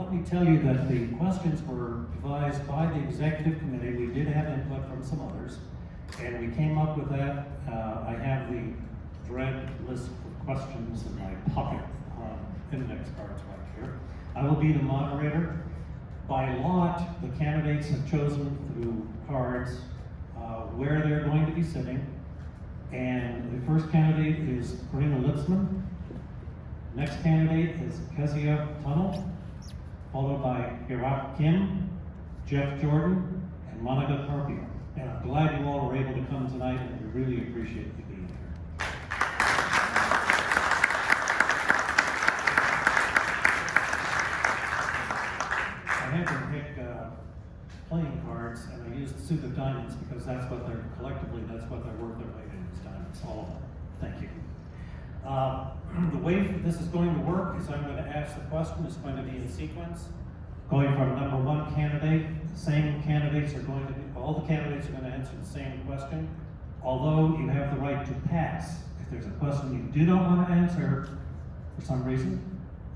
let me tell you that the questions were devised by the executive committee. We did have input from some others, and we came up with that. I have the dread list of questions in my pocket on index cards right here. I will be the moderator. By lot, the candidates have chosen through cards where they're going to be sitting. And the first candidate is Karina Litzman. Next candidate is Kezia Tunnel, followed by Heerak Kim, Jeff Jordan, and Monica Carpio. And I'm glad you all were able to come tonight, and we really appreciate you being here. I had them pick playing cards, and I used the suit of diamonds because that's what they're collectively, that's what they're worth their weight in, is diamonds, all of them. Thank you. The way this is going to work is I'm going to ask the question. It's going to be in sequence. Going from number one candidate, the same candidates are going to be, all the candidates are going to answer the same question, although you have the right to pass. If there's a question you do not want to answer for some reason,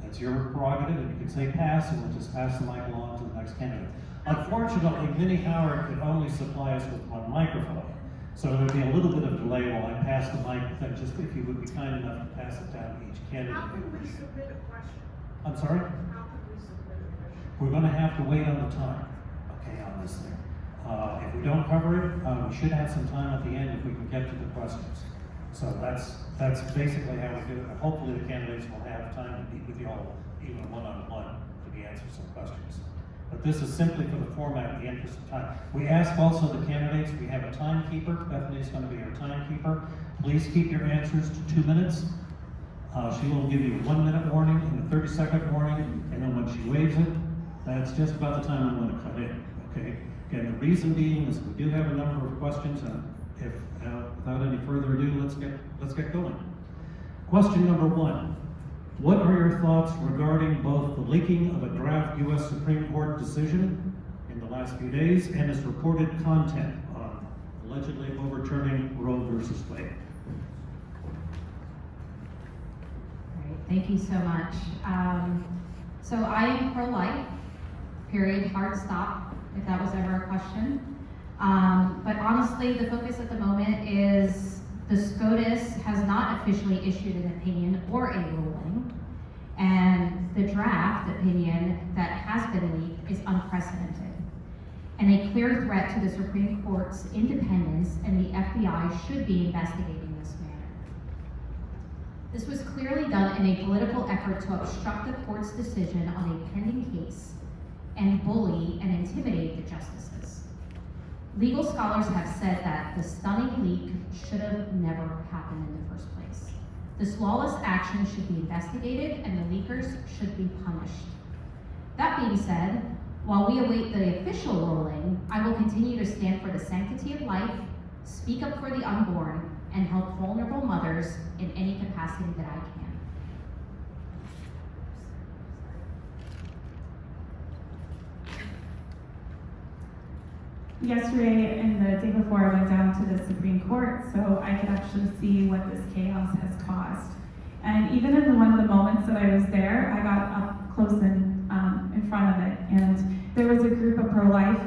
that's your prerogative, and you can say pass, and we'll just pass the mic along to the next candidate. Unfortunately, Minnie Howard could only supply us with one microphone, so there would be a little bit of delay while I pass the mic, then just if you would be kind enough to pass it down to each candidate. How can we submit a question? I'm sorry? How can we submit a question? We're going to have to wait on the time, okay, on this thing. If we don't cover it, we should have some time at the end if we can get to the questions. So that's basically how we do it. Hopefully the candidates will have time to meet with you all, even one-on-one, to be answering some questions. But this is simply for the format in the interest of time. We ask also the candidates, we have a timekeeper. Bethany's going to be our timekeeper. Please keep your answers to 2 minutes. She will give you a 1-minute warning and a 30-second warning, and then when she waves it, that's just about the time I'm going to cut in, okay? Again, the reason being is we do have a number of questions, and if without any further ado, let's get going. Question number 1. What are your thoughts regarding both the leaking of a draft U.S. Supreme Court decision in the last few days and its reported content on allegedly overturning Roe versus Wade? Great, thank you so much. So I am pro-life, period, hard stop, if that was ever a question. But honestly, the focus at the moment is the SCOTUS has not officially issued an opinion or a ruling, and the draft opinion that has been leaked is unprecedented and a clear threat to the Supreme Court's independence, and the FBI should be investigating this matter. This was clearly done in a political effort to obstruct the court's decision on a pending case and bully and intimidate the justices. Legal scholars have said that the stunning leak should have never happened in the first place. This lawless action should be investigated and the leakers should be punished. That being said, while we await the official ruling, I will continue to stand for the sanctity of life, speak up for the unborn, and help vulnerable mothers in any capacity that I can. Yesterday and the day before, I went down to the Supreme Court so I could actually see what this chaos has caused. And even in one of the moments that I was there, I got up close and in front of it. And there was a group of pro-life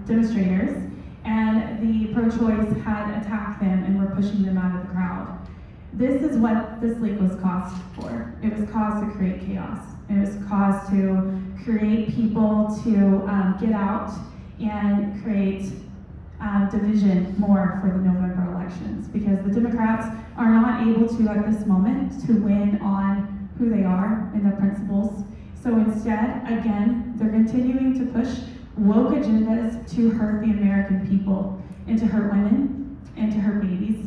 demonstrators, and the pro-choice had attacked them and were pushing them out of the crowd. This is what this leak was caused for. It was caused to create chaos. It was caused to create people to get out and create division more for the November elections, because the Democrats are not able to, at this moment, to win on who they are and their principles. So instead, again, they're continuing to push woke agendas to hurt the American people, and to hurt women, and to hurt babies.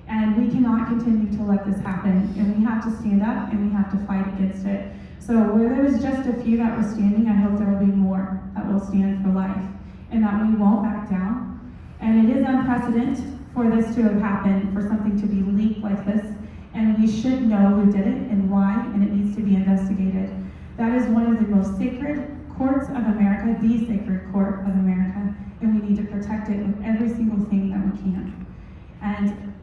And we cannot continue to let this happen, and we have to stand up and we have to fight against it. So where there was just a few that were standing, I hope there will be more that will stand for life, and that we won't back down. And it is unprecedented for this to have happened, for something to be leaked like this, and we should know who did it and why, and it needs to be investigated. That is one of the most sacred courts of America, the sacred court of America, and we need to protect it with every single thing that we can. And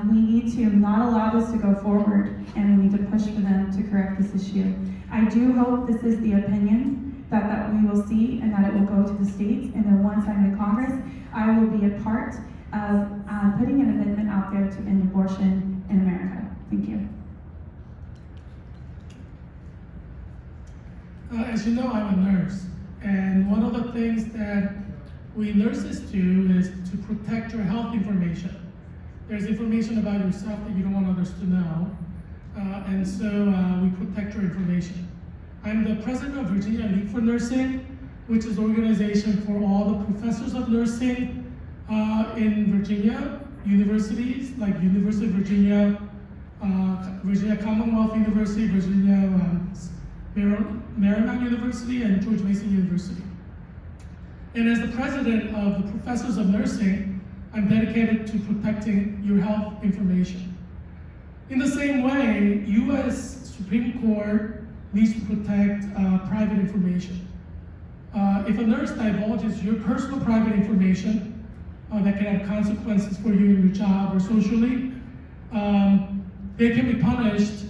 We need to not allow this to go forward, and we need to push for them to correct this issue. I do hope this is the opinion that we will see, and that it will go to the states, and then once I'm in Congress, I will be a part of putting an amendment out there to end abortion in America. Thank you. As you know, I'm a nurse, and one of the things that we nurses do is to protect your health information. There's information about yourself that you don't want others to know, and so we protect your information. I'm the president of Virginia League for Nursing, which is an organization for all the professors of nursing in Virginia universities, like University of Virginia, Virginia Commonwealth University, Virginia Marymount University, and George Mason University. And as the president of the professors of nursing, I'm dedicated to protecting your health information. In the same way, U.S. Supreme Court needs to protect private information. If a nurse divulges your personal private information that can have consequences for you in your job or socially, they can be punished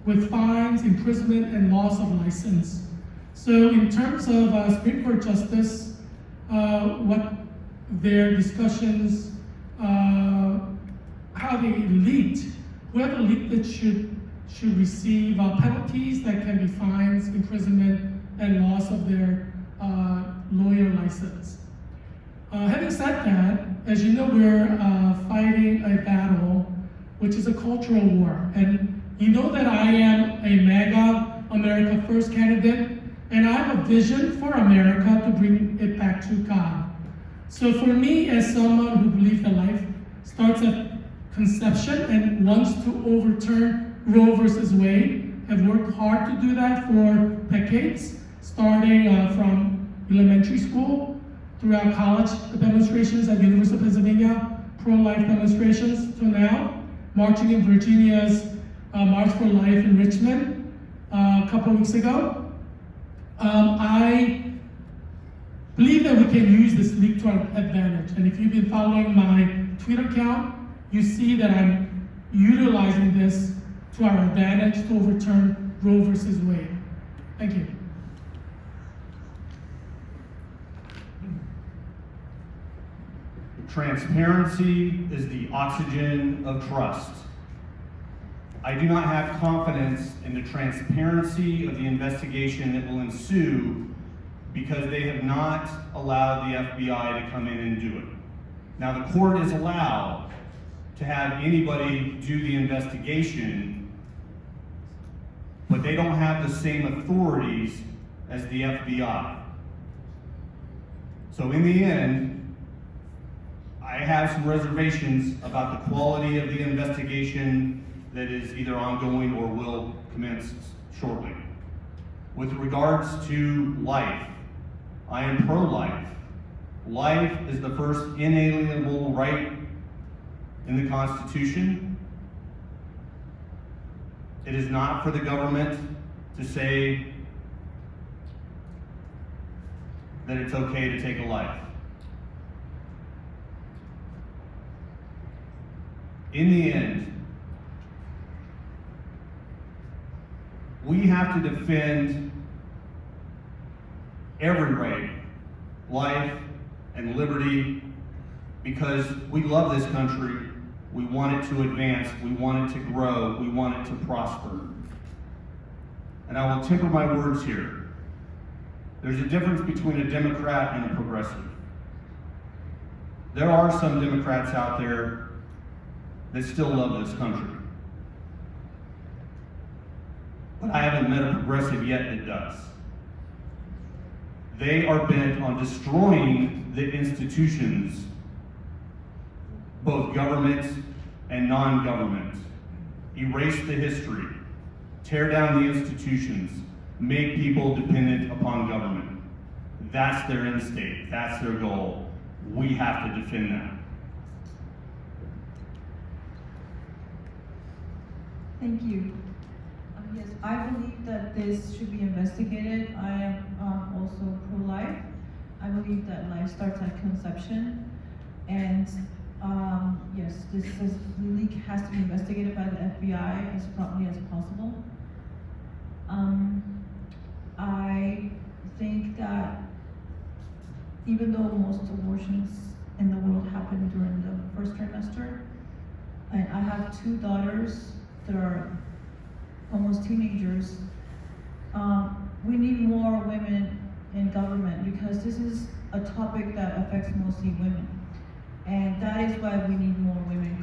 with fines, imprisonment, and loss of license. So in terms of Supreme Court justice, what their discussions, how they leaked, whoever leaked it should receive penalties that can be fines, imprisonment, and loss of their lawyer license. Having said that, as you know, we're fighting a battle, which is a cultural war. And you know that I am a MAGA, America First candidate, and I have a vision for America to bring it back to God. So for me, as someone who believes that life starts at conception and wants to overturn Roe versus Wade, have worked hard to do that for decades, starting from elementary school, throughout college demonstrations at University of Pennsylvania, pro-life demonstrations, to now, marching in Virginia's March for Life in Richmond a couple weeks ago. I believe that we can use this leak to our advantage. And if you've been following my Twitter account, you see that I'm utilizing this to our advantage to overturn Roe versus Wade. Thank you. Transparency is the oxygen of trust. I do not have confidence in the transparency of the investigation that will ensue because they have not allowed the FBI to come in and do it. Now, the court is allowed to have anybody do the investigation, but they don't have the same authorities as the FBI. So in the end, I have some reservations about the quality of the investigation that is either ongoing or will commence shortly. With regards to life, I am pro-life. Life is the first inalienable right in the Constitution. It is not for the government to say that it's okay to take a life. In the end, we have to defend every right, life, and liberty, because we love this country, we want it to advance, we want it to grow, we want it to prosper. And I will temper my words here. There's a difference between a Democrat and a progressive. There are some Democrats out there that still love this country. But I haven't met a progressive yet that does. They are bent on destroying the institutions, both government and non-government. Erase the history, tear down the institutions, make people dependent upon government. That's their end state, that's their goal. We have to defend that. Thank you. Yes, I believe that this should be investigated. I am also pro-life. I believe that life starts at conception, and yes, the leak has to be investigated by the FBI as promptly as possible. I think that even though most abortions in the world happen during the first trimester, and I have 2 daughters that are almost teenagers, we need more women in government because this is a topic that affects mostly women. And that is why we need more women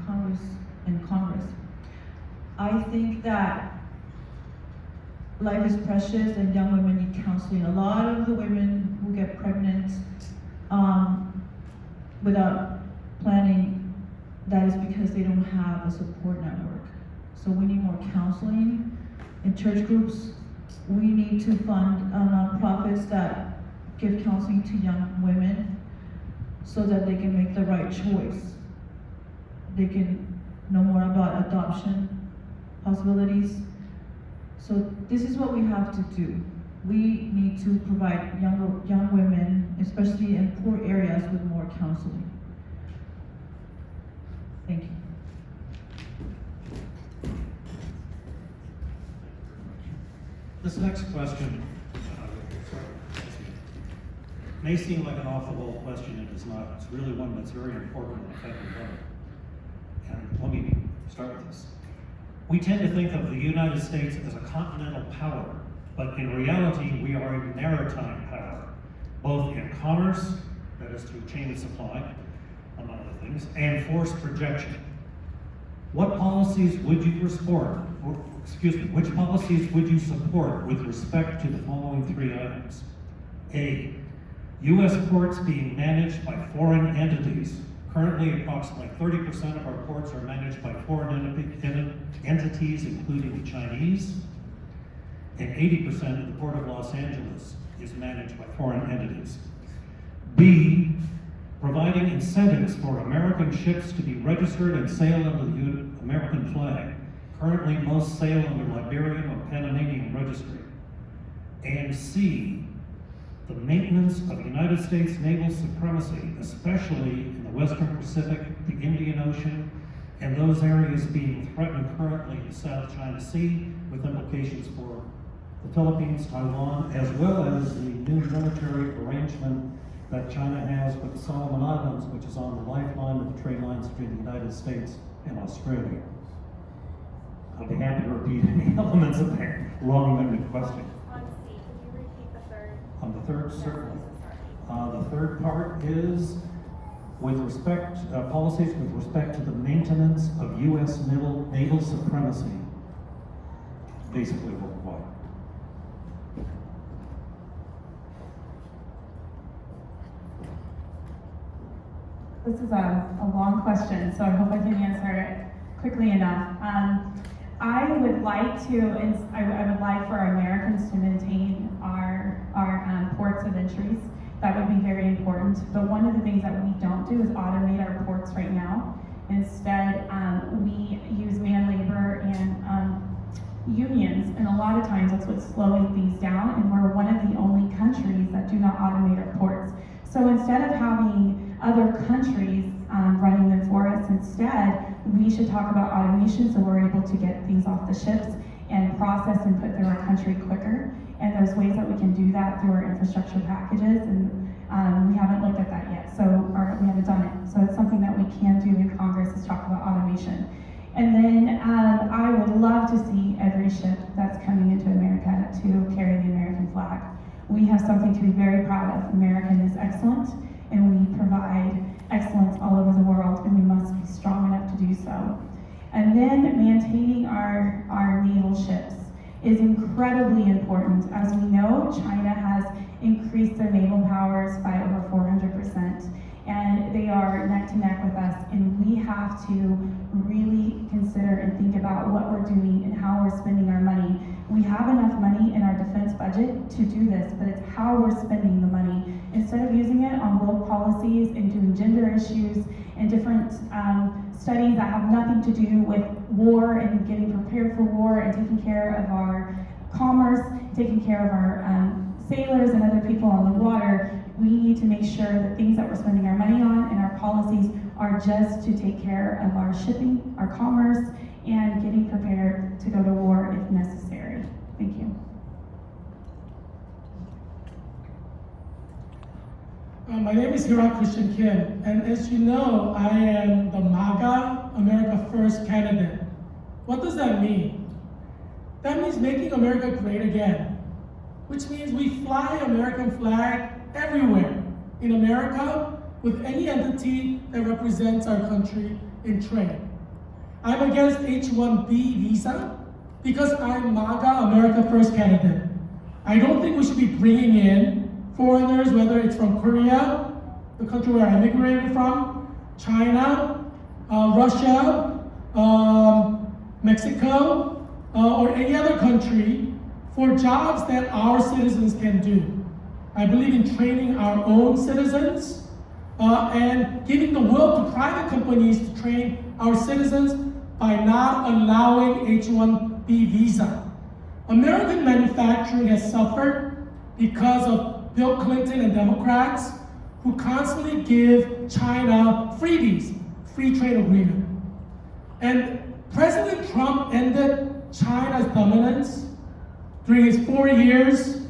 in Congress. I think that life is precious and young women need counseling. A lot of the women who get pregnant without planning, that is because they don't have a support network. So we need more counseling in church groups. We need to fund nonprofits that give counseling to young women so that they can make the right choice. They can know more about adoption possibilities. So this is what we have to do. We need to provide young women, especially in poor areas, with more counseling. Thank you. This next question may seem like an off-the-wall question, it is not. It's really one that's very important and affecting women. And let me start with this. We tend to think of the United States as a continental power, but in reality, we are a maritime power, both in commerce, that is through chain of supply, among other things, and force projection. What policies would you which policies would you support with respect to the following 3 items? A, U.S. ports being managed by foreign entities. Currently, approximately 30% of our ports are managed by foreign entities, including the Chinese, and 80% of the Port of Los Angeles is managed by foreign entities. B, providing incentives for American ships to be registered and sail under the American flag. Currently, most sail under Liberian or Panamanian registry. And C, the maintenance of United States naval supremacy, especially in the Western Pacific, the Indian Ocean, and those areas being threatened currently in the South China Sea, with implications for the Philippines, Taiwan, as well as the new military arrangement that China has with the Solomon Islands, which is on the lifeline of the trade lines between the United States and Australia. I'll be happy to repeat any elements of that long-winded question. On C, can you repeat the third? On the third, certainly. Sorry. The third part is with respect, policies with respect to the maintenance of U.S. naval supremacy, basically worldwide. This is a long question, so I hope I can answer it quickly enough. I would like for Americans to maintain our ports of entries. That would be very important. But one of the things that we don't do is automate our ports right now. Instead, we use man labor and unions, and a lot of times that's what's slowing things down, and we're one of the only countries that do not automate our ports. So instead of having other countries running them for us, instead, we should talk about automation so we're able to get things off the ships and process and put through our country quicker. And there's ways that we can do that through our infrastructure packages, and we haven't looked at that yet, or we haven't done it. So it's something that we can do in Congress, is talk about automation. And then I would love to see every ship that's coming into America to carry the American flag. We have something to be very proud of. American is excellent, and we provide excellence all over the world, and we must be strong enough to do so. And then maintaining our naval ships is incredibly important. As we know, China has increased their naval powers by over 400%, and they are neck to neck with us, and we have to really consider and think about what we're doing and how we're spending our money. We have enough money in our defense budget to do this, but it's how we're spending the money. Instead of using it on world policies and doing gender issues and different studies that have nothing to do with war and getting prepared for war and taking care of our commerce, taking care of our sailors and other people on the water, we need to make sure that things that we're spending our money on and our policies are just to take care of our shipping, our commerce, and getting prepared to go to war if necessary. Thank you. My name is Heerak Christian Kim, and as you know, I am the MAGA, America First candidate. What does that mean? That means making America great again, which means we fly American flag everywhere in America with any entity that represents our country in trade. I'm against H-1B visa because I'm MAGA, America First candidate. I don't think we should be bringing in foreigners, whether it's from Korea, the country where I immigrated from, China, Russia, Mexico, or any other country for jobs that our citizens can do. I believe in training our own citizens and giving the will to private companies to train our citizens by not allowing H-1B visa. American manufacturing has suffered because of Bill Clinton and Democrats who constantly give China freebies, free trade agreement. And President Trump ended China's dominance during his 4 years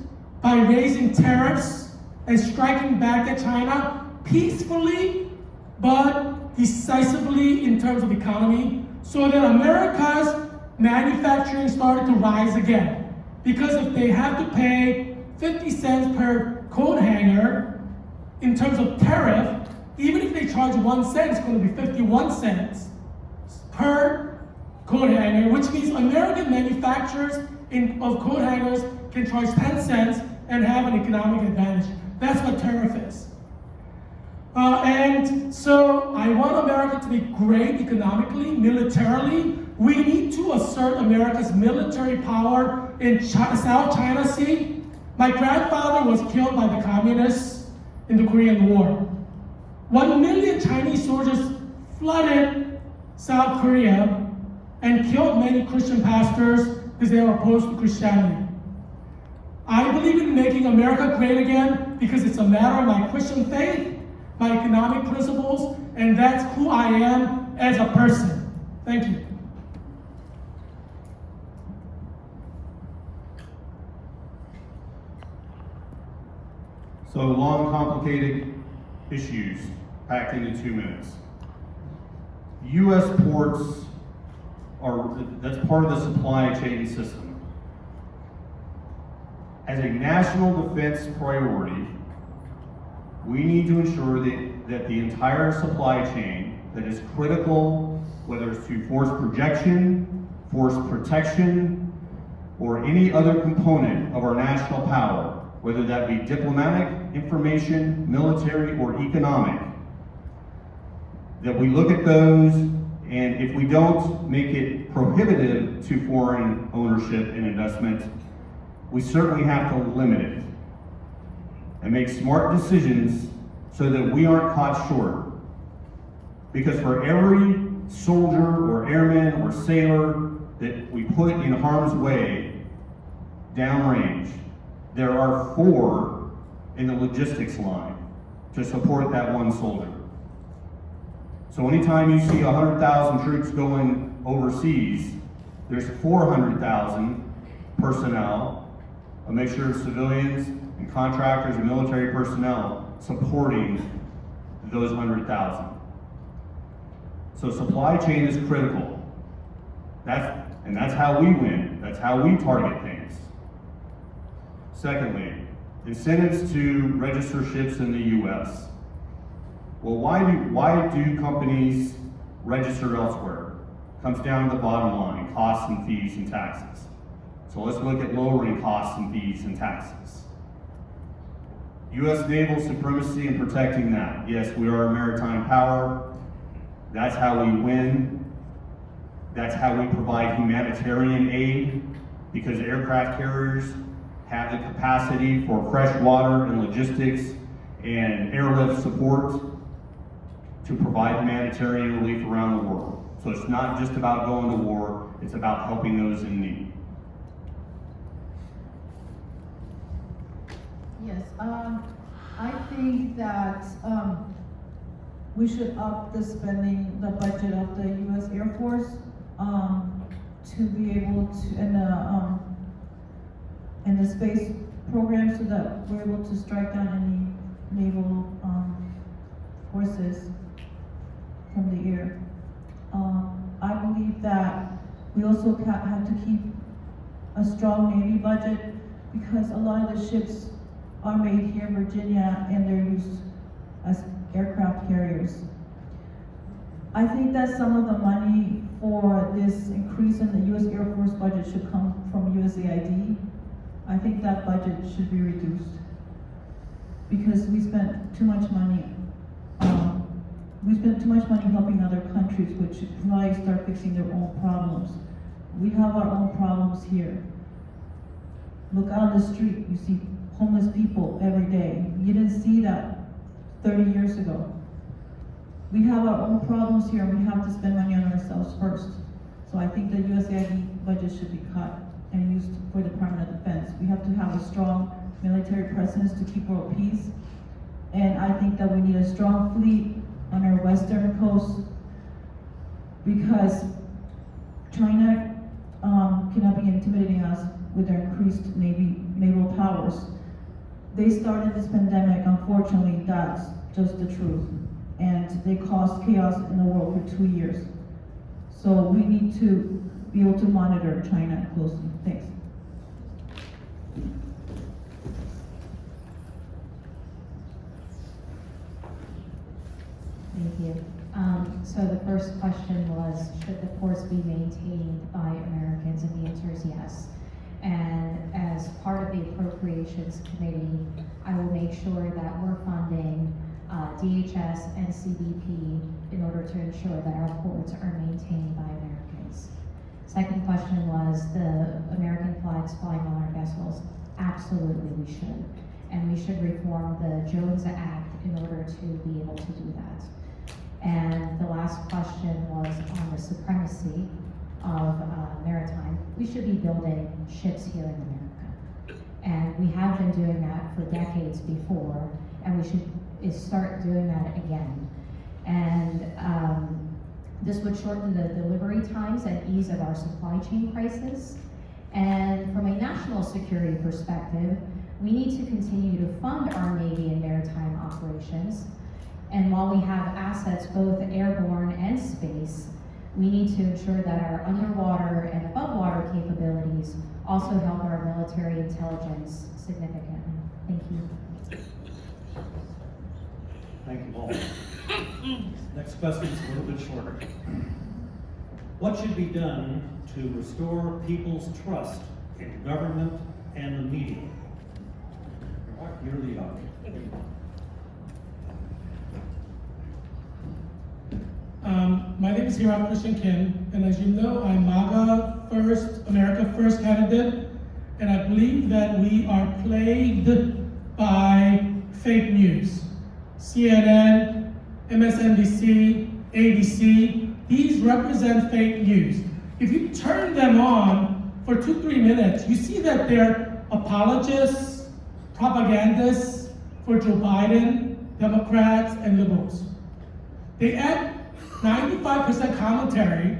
by raising tariffs and striking back at China peacefully but decisively in terms of economy, so that America's manufacturing started to rise again. Because if they have to pay 50 cents per coat hanger in terms of tariff, even if they charge 1 cent, it's going to be 51 cents per coat hanger, which means American manufacturers of coat hangers can charge 10 cents and have an economic advantage. That's what tariff is. And so I want America to be great economically, militarily. We need to assert America's military power in South China Sea. My grandfather was killed by the communists in the Korean War. 1 million Chinese soldiers flooded South Korea and killed many Christian pastors because they were opposed to Christianity. I believe in making America great again because it's a matter of my Christian faith, my economic principles, and that's who I am as a person. Thank you. So long, complicated issues packed into 2 minutes. U.S. ports that's part of the supply chain system. As a national defense priority, we need to ensure that the entire supply chain that is critical, whether it's to force projection, force protection, or any other component of our national power, whether that be diplomatic, information, military, or economic, that we look at those, and if we don't make it prohibitive to foreign ownership and investment, we certainly have to limit it and make smart decisions so that we aren't caught short. Because for every soldier or airman or sailor that we put in harm's way downrange, there are 4 in the logistics line to support that 1 soldier. So anytime you see 100,000 troops going overseas, there's 400,000 personnel, a mixture of civilians and contractors and military personnel supporting those 100,000. So supply chain is critical. That's how we win. That's how we target things. Secondly, incentives to register ships in the U.S. Well, why do companies register elsewhere? Comes down to the bottom line, costs and fees and taxes. So let's look at lowering costs and fees and taxes. U.S. naval supremacy and protecting that. Yes, we are a maritime power. That's how we win. That's how we provide humanitarian aid, because aircraft carriers have the capacity for fresh water and logistics and airlift support to provide humanitarian relief around the world. So it's not just about going to war, it's about helping those in need. Yes, I think that we should up the spending, the budget of the U.S. Air Force, to be able to, and the space program, so that we're able to strike down any naval, forces from the air. I believe that we also have to keep a strong Navy budget, because a lot of the ships are made here in Virginia and they're used as aircraft carriers. I think that some of the money for this increase in the U.S. Air Force budget should come from USAID. I think that budget should be reduced, because we spent too much money. We spent too much money helping other countries, which should probably start fixing their own problems. We have our own problems here. Look out on the street, you see homeless people every day. You didn't see that 30 years ago. We have our own problems here, and we have to spend money on ourselves first. So I think the USAID budget should be cut and used for the Department of Defense. We have to have a strong military presence to keep world peace. And I think that we need a strong fleet on our western coast, because China cannot be intimidating us with their increased naval powers. They started this pandemic, unfortunately, that's just the truth. And they caused chaos in the world for 2 years. So we need to be able to monitor China closely. Thanks. Thank you. So the first question was, should the force be maintained by Americans? And the answer is yes. And as part of the Appropriations Committee, I will make sure that we're funding DHS and CBP in order to ensure that our ports are maintained by Americans. Second question was the American flags flying on our vessels. Absolutely, we should. And we should reform the Jones Act in order to be able to do that. And the last question was on the supremacy of maritime. We should be building ships here in America. And we have been doing that for decades before, and we should start doing that again. And this would shorten the delivery times and ease of our supply chain crisis. And from a national security perspective, we need to continue to fund our Navy and maritime operations. And while we have assets both airborne and space, we need to ensure that our underwater and above water capabilities also help our military intelligence significantly. Thank you. Thank you all. Next question is a little bit shorter. What should be done to restore people's trust in government and the media? You're the audience. My name is Heerak, and as you know, I'm MAGA First, America First candidate, and I believe that we are plagued by fake news. CNN, MSNBC, ABC, these represent fake news. If you turn them on for 2-3 minutes, you see that they're apologists, propagandists for Joe Biden, Democrats, and liberals. They add 95% commentary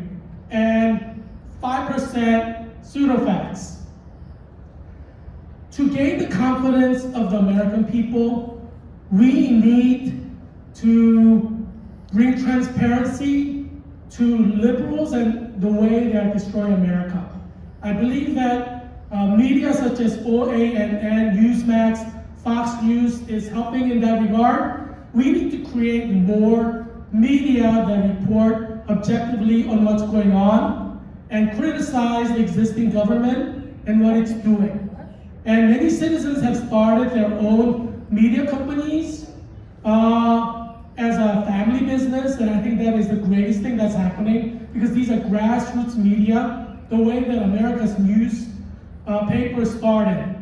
and 5% pseudo-facts. To gain the confidence of the American people, we need to bring transparency to liberals and the way they are destroying America. I believe that media such as OANN, Newsmax, Fox News is helping in that regard. We need to create more media that report objectively on what's going on and criticize the existing government and what it's doing. And many citizens have started their own media companies as a family business, and I think that is the greatest thing that's happening, because these are grassroots media, the way that America's news paper started.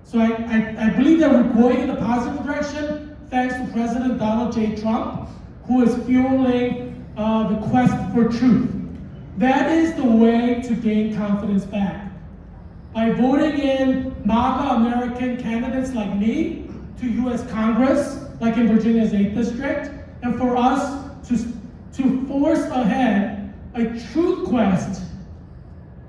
So I believe that we're going in a positive direction thanks to President Donald J. Trump, who is fueling the quest for truth. That is the way to gain confidence back. By voting in MAGA American candidates like me to US Congress, like in Virginia's 8th District, and for us to force ahead a truth quest,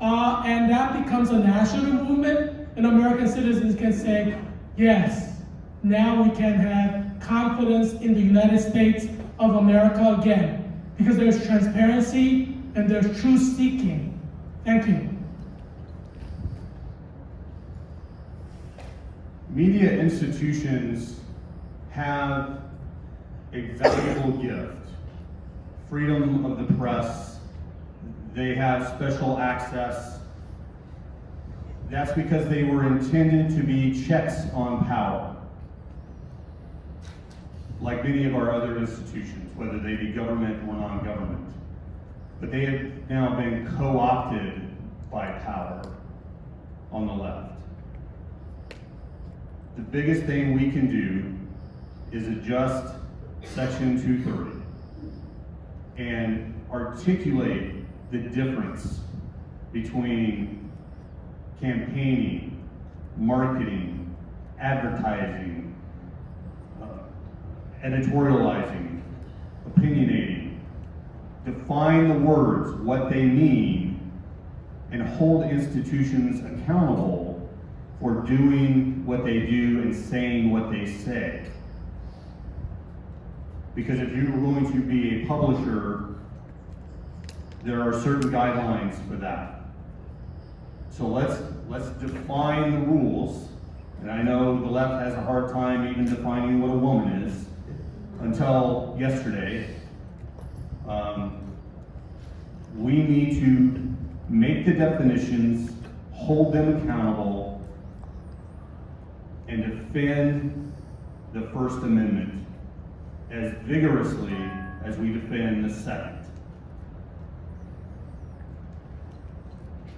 and that becomes a national movement, and American citizens can say, yes, now we can have confidence in the United States of America again, because there's transparency and there's truth seeking. Thank you. Media institutions have a valuable gift, freedom of the press. They have special access. That's because they were intended to be checks on power, like many of our other institutions, whether they be government or non-government. But they have now been co-opted by power on the left. The biggest thing we can do is adjust Section 230 and articulate the difference between campaigning, marketing, advertising, editorializing, opinionating. Define the words, what they mean, and hold institutions accountable for doing what they do and saying what they say. Because if you're going to be a publisher, there are certain guidelines for that. So let's define the rules. And I know the left has a hard time even defining what a woman is until yesterday. We need to make the definitions, hold them accountable, and defend the First Amendment as vigorously as we defend the Second.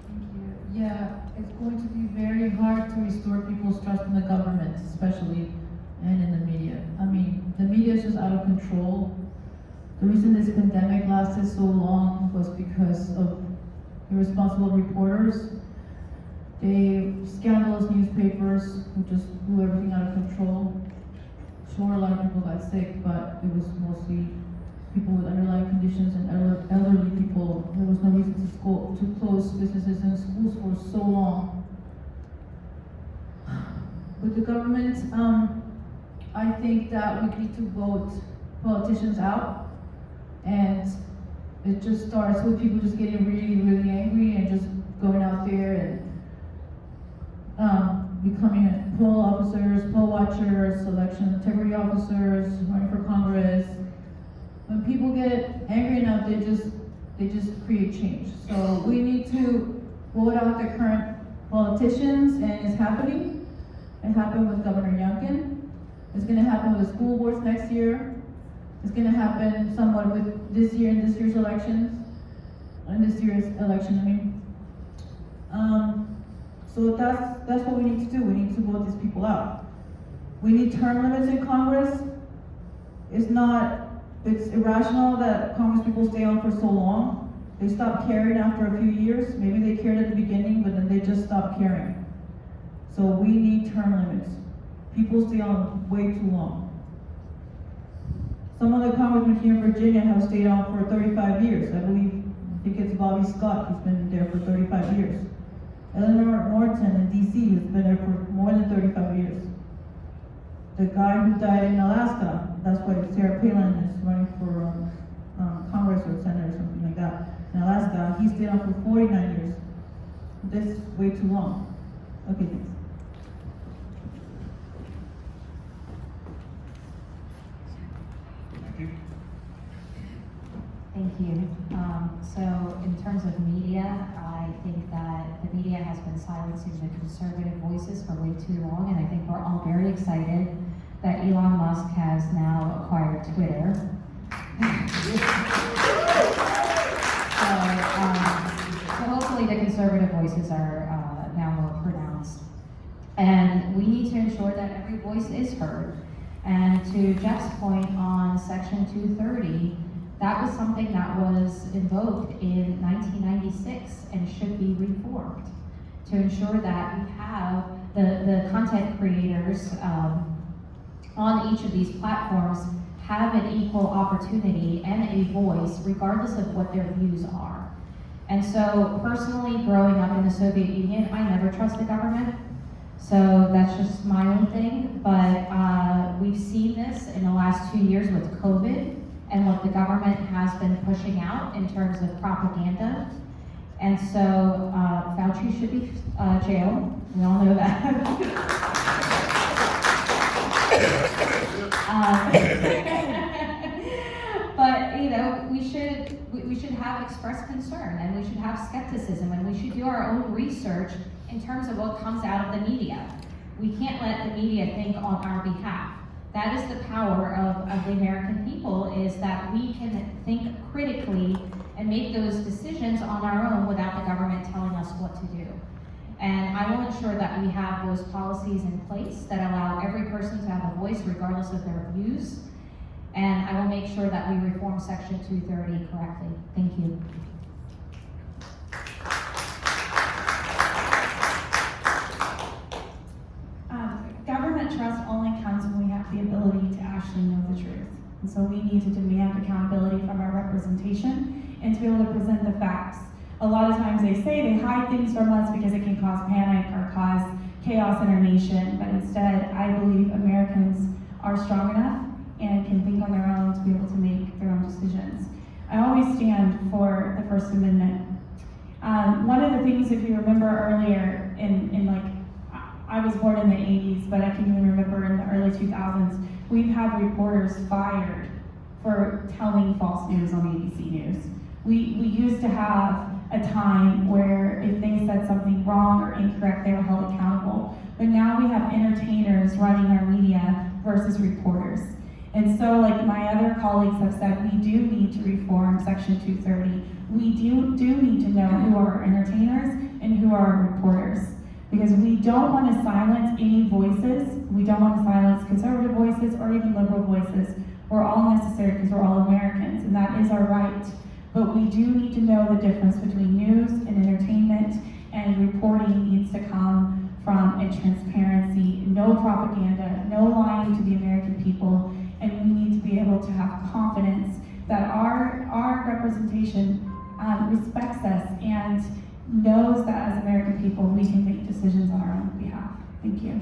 Thank you. Yeah, it's going to be very hard to restore people's trust in the government, especially, and in the media. I mean, the media is just out of control. The reason this pandemic lasted so long was because of irresponsible reporters. Scandalous newspapers who just blew everything out of control. Sure, a lot of people got sick, but it was mostly people with underlying conditions and elderly people. There was no reason to close businesses and schools for so long. With the government, I think that we need to vote politicians out, and it just starts with people just getting really, really angry and just going out there and becoming poll officers, poll watchers, election integrity officers, running for Congress. When people get angry enough, they just create change. So we need to vote out the current politicians, and it's happening. It happened with Governor Youngkin. It's going to happen with the school boards next year. It's going to happen somewhat with this year and this year's elections, So that's what we need to do. We need to vote these people out. We need term limits in Congress. It's irrational that Congress people stay on for so long. They stop caring after a few years. Maybe they cared at the beginning, but then they just stop caring. So we need term limits. People stay on way too long. Some of the congressmen here in Virginia have stayed on for 35 years. I think it's Bobby Scott who's been there for 35 years. Eleanor Norton in DC has been there for more than 35 years. The guy who died in Alaska, that's why Sarah Palin is running for Congress or Senate or something like that. In Alaska, he stayed on for 49 years. This is way too long. Okay, thanks. Thank you. Thank you. So in terms of media, I think that the media has been silencing the conservative voices for way too long, and I think we're all very excited that Elon Musk has now acquired Twitter. So hopefully the conservative voices are now more pronounced. And we need to ensure that every voice is heard. And to Jeff's point on Section 230, that was something that was invoked in 1996 and should be reformed to ensure that we have the content creators on each of these platforms have an equal opportunity and a voice regardless of what their views are. And so personally, growing up in the Soviet Union, I never trusted government. So that's just my own thing, but we've seen this in the last 2 years with COVID and what the government has been pushing out in terms of propaganda. And so Fauci should be jailed. We all know that. But you know, we should have expressed concern, and we should have skepticism, and we should do our own research in terms of what comes out of the media. We can't let the media think on our behalf. That is the power of the American people, is that we can think critically and make those decisions on our own without the government telling us what to do. And I will ensure that we have those policies in place that allow every person to have a voice regardless of their views. And I will make sure that we reform Section 230 correctly. Thank you. Government trust only comes when we have the ability to actually know the truth. And so we need to demand accountability from our representation and to be able to present the facts. A lot of times they say they hide things from us because it can cause panic or cause chaos in our nation, but instead I believe Americans are strong enough and can think on their own to be able to make their own decisions. I always stand for the First Amendment. One of the things, if you remember earlier, I was born in the 80s, but I can even remember in the early 2000s, we've had reporters fired for telling false news on ABC News. We used to have a time where if they said something wrong or incorrect, they were held accountable. But now we have entertainers running our media versus reporters. And so, like my other colleagues have said, we do need to reform Section 230. We do need to know who are our entertainers and who are our reporters. Because we don't want to silence any voices. We don't want to silence conservative voices or even liberal voices. We're all necessary because we're all Americans, and that is our right. But we do need to know the difference between news and entertainment, and reporting needs to come from a transparency, no propaganda, no lying to the American people, and we need to be able to have confidence that our representation respects us and knows that as American people we can make decisions on our own behalf. Thank you.